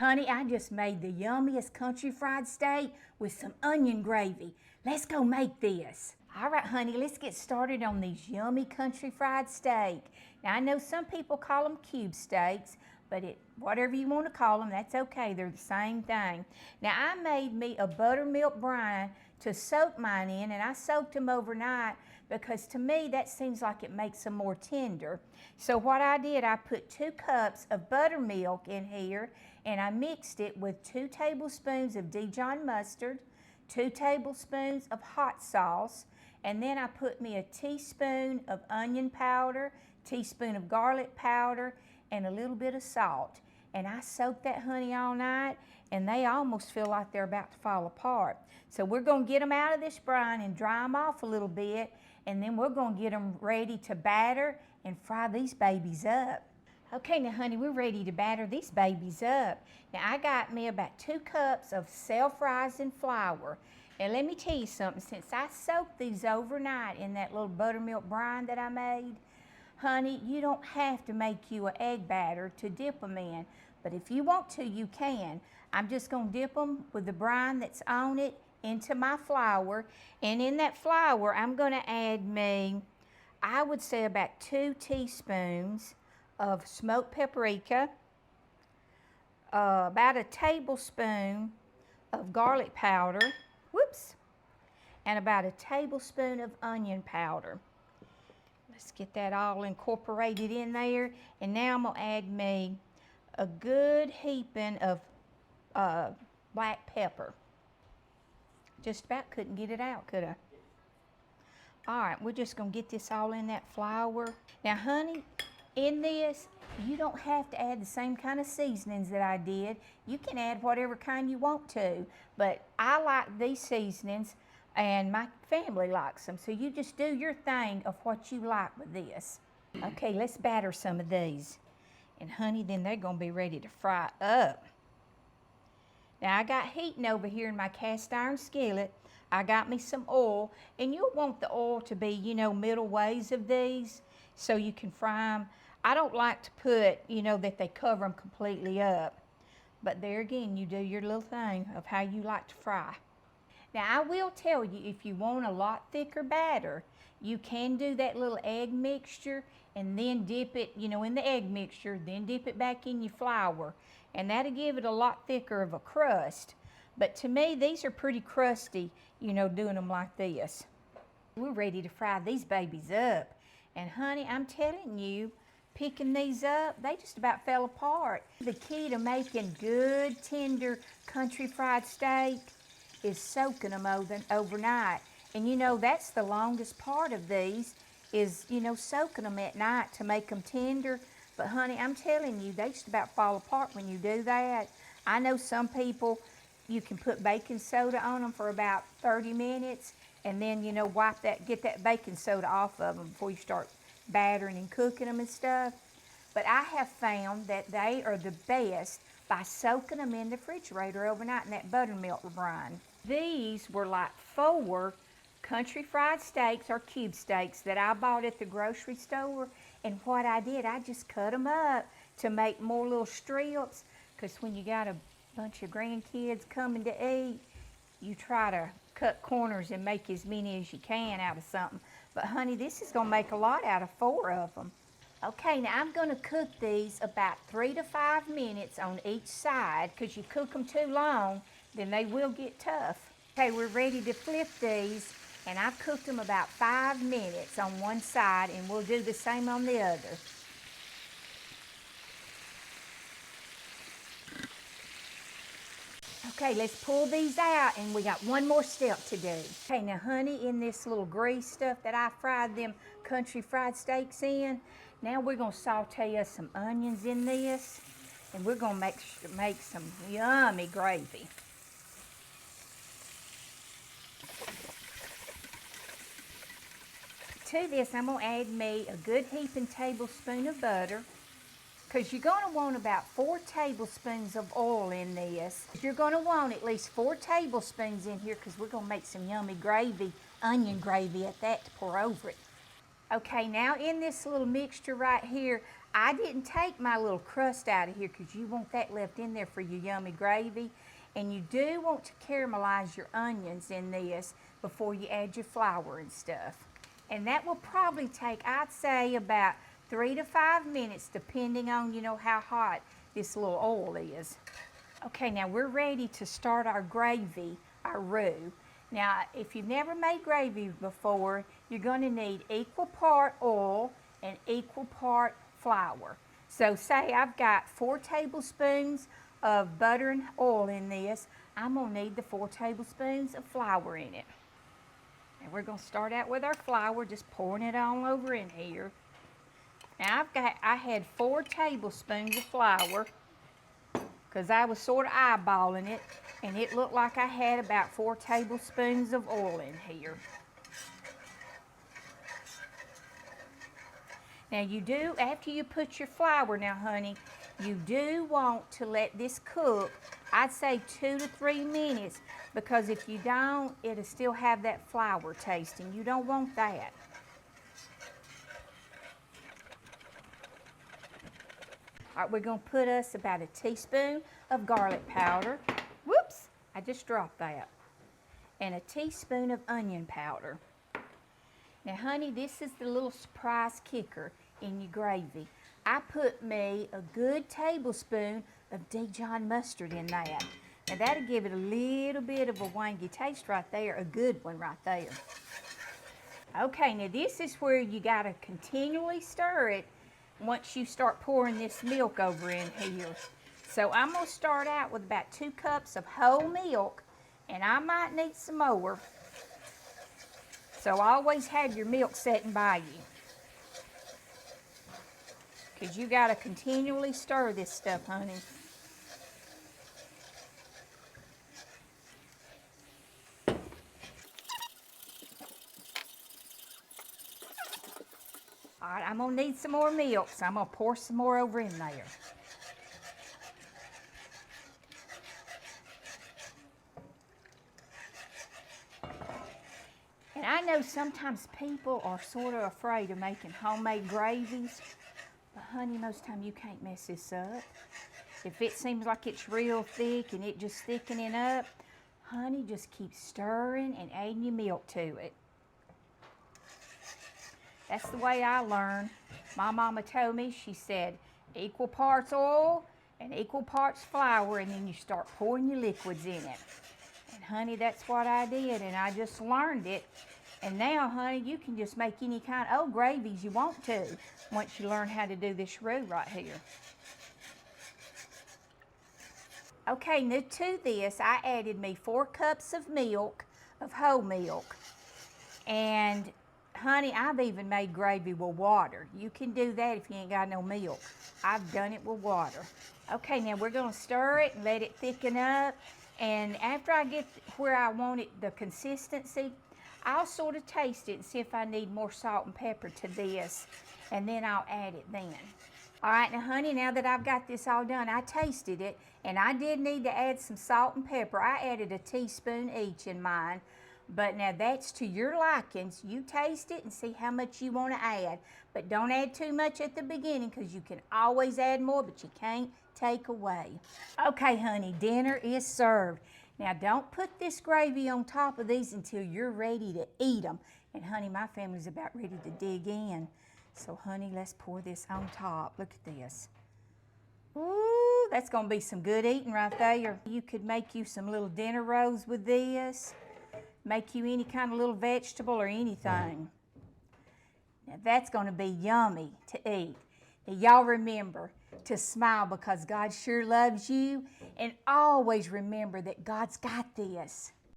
Honey, I just made the yummiest country fried steak with some onion gravy. Let's go make this. All right, honey, let's get started on these yummy country fried steak. Now, I know some people call them cube steaks, but whatever you want to call them, that's okay. They're the same thing. Now, I made me a buttermilk brine to soak mine in, and I soaked them overnight because to me that seems like it makes them more tender. So what I did, I put 2 cups of buttermilk in here, and I mixed it with 2 tablespoons of Dijon mustard, 2 tablespoons of hot sauce, and then I put me a teaspoon of onion powder, teaspoon of garlic powder, and a little bit of salt. And I soaked that honey all night, and they almost feel like they're about to fall apart. So we're gonna get them out of this brine and dry them off a little bit, and then we're gonna get them ready to batter and fry these babies up. Okay, now honey, we're ready to batter these babies up. Now I got me about 2 cups of self-rising flour. And let me tell you something, since I soaked these overnight in that little buttermilk brine that I made, honey, you don't have to make you an egg batter to dip them in. But if you want to, you can. I'm just gonna dip them with the brine that's on it into my flour. And in that flour, I'm gonna add me, I would say about 2 teaspoons of smoked paprika, about a tablespoon of garlic powder, and about a tablespoon of onion powder. Let's get that all incorporated in there. And now I'm gonna add me a good heaping of black pepper. Just about couldn't get it out, could I? All right, we're just gonna get this all in that flour. Now, honey, in this, you don't have to add the same kind of seasonings that I did. You can add whatever kind you want to, but I like these seasonings and my family likes them. So you just do your thing of what you like with this. Okay, let's batter some of these. And honey, then they're gonna be ready to fry up. Now I got heating over here in my cast iron skillet. I got me some oil, and you'll want the oil to be, you know, middle ways of these so you can fry them. I don't like to put, you know, that they cover them completely up. But there again, you do your little thing of how you like to fry. Now I will tell you, if you want a lot thicker batter, you can do that little egg mixture and then dip it, you know, in the egg mixture, then dip it back in your flour. And that'll give it a lot thicker of a crust. But to me, these are pretty crusty, you know, doing them like this. We're ready to fry these babies up. And honey, I'm telling you, picking these up, they just about fell apart. The key to making good, tender country fried steak is soaking them overnight. And you know, that's the longest part of these is, you know, soaking them at night to make them tender. But honey, I'm telling you, they just about fall apart when you do that. I know some people, you can put baking soda on them for about 30 minutes and then, you know, get that baking soda off of them before you start battering and cooking them and stuff. But I have found that they are the best by soaking them in the refrigerator overnight in that buttermilk brine. These were like 4 country fried steaks or cube steaks that I bought at the grocery store. And what I did, I just cut them up to make more little strips, because when you got a bunch of grandkids coming to eat, you try to cut corners and make as many as you can out of something. But honey, this is gonna make a lot out of 4 of them. Okay, now I'm gonna cook these about 3 to 5 minutes on each side, because you cook them too long, then they will get tough. Okay, we're ready to flip these, and I've cooked them about 5 minutes on one side, and we'll do the same on the other. Okay, let's pull these out, and we got one more step to do. Okay, now honey, in this little grease stuff that I fried them country fried steaks in, now we're gonna saute us some onions in this, and we're gonna make some yummy gravy. To this, I'm gonna add me a good heaping tablespoon of butter, because you're gonna want about 4 tablespoons of oil in this. You're gonna want at least 4 tablespoons in here, because we're gonna make some yummy gravy, onion gravy at that, to pour over it. Okay, now in this little mixture right here, I didn't take my little crust out of here because you want that left in there for your yummy gravy. And you do want to caramelize your onions in this before you add your flour and stuff. And that will probably take, I'd say, about 3 to 5 minutes, depending on, how hot this little oil is. Okay, now we're ready to start our gravy, our roux. Now, if you've never made gravy before, you're going to need equal part oil and equal part flour. So say I've got 4 tablespoons of butter and oil in this. I'm going to need the 4 tablespoons of flour in it. And we're going to start out with our flour, just pouring it all over in here. Now I had 4 tablespoons of flour because I was sort of eyeballing it, and it looked like I had about 4 tablespoons of oil in here. Now you do, after you put your flour now, honey, you do want to let this cook, I'd say 2 to 3 minutes, because if you don't, it'll still have that flour taste, and you don't want that. All right, we're going to put us about a teaspoon of garlic powder. Whoops, I just dropped that. And a teaspoon of onion powder. Now, honey, this is the little surprise kicker in your gravy. I put me a good tablespoon of Dijon mustard in that. Now, that'll give it a little bit of a wangy taste right there, a good one right there. Okay, now this is where you got to continually stir it once you start pouring this milk over in here. So I'm going to start out with about 2 cups of whole milk, and I might need some more. So always have your milk setting by you, because you got to continually stir this stuff, honey. All right, I'm going to need some more milk, so I'm going to pour some more over in there. And I know sometimes people are sort of afraid of making homemade gravies, but honey, most time you can't mess this up. If it seems like it's real thick and it just thickening up, honey, just keep stirring and adding your milk to it. That's the way I learned. My mama told me, she said, equal parts oil and equal parts flour, and then you start pouring your liquids in it. And honey, that's what I did, and I just learned it. And now, honey, you can just make any kind of gravies you want to once you learn how to do this roux right here. Okay, now to this, I added me 4 cups of milk, of whole milk. And honey, I've even made gravy with water. You can do that if you ain't got no milk. I've done it with water. Okay, now we're gonna stir it and let it thicken up. And after I get where I want it, the consistency, I'll sort of taste it and see if I need more salt and pepper to this, and then I'll add it then. All right, now honey, now that I've got this all done, I tasted it, and I did need to add some salt and pepper. I added a teaspoon each in mine, but now that's to your likings. You taste it and see how much you want to add, but don't add too much at the beginning, because you can always add more, but you can't take away. Okay, honey, dinner is served. Now, don't put this gravy on top of these until you're ready to eat them. And honey, my family's about ready to dig in. So honey, let's pour this on top. Look at this. Ooh, that's gonna be some good eating right there. You could make you some little dinner rolls with this. Make you any kind of little vegetable or anything. Now that's gonna be yummy to eat. Now y'all remember to smile, because God sure loves you, and always remember that God's got this.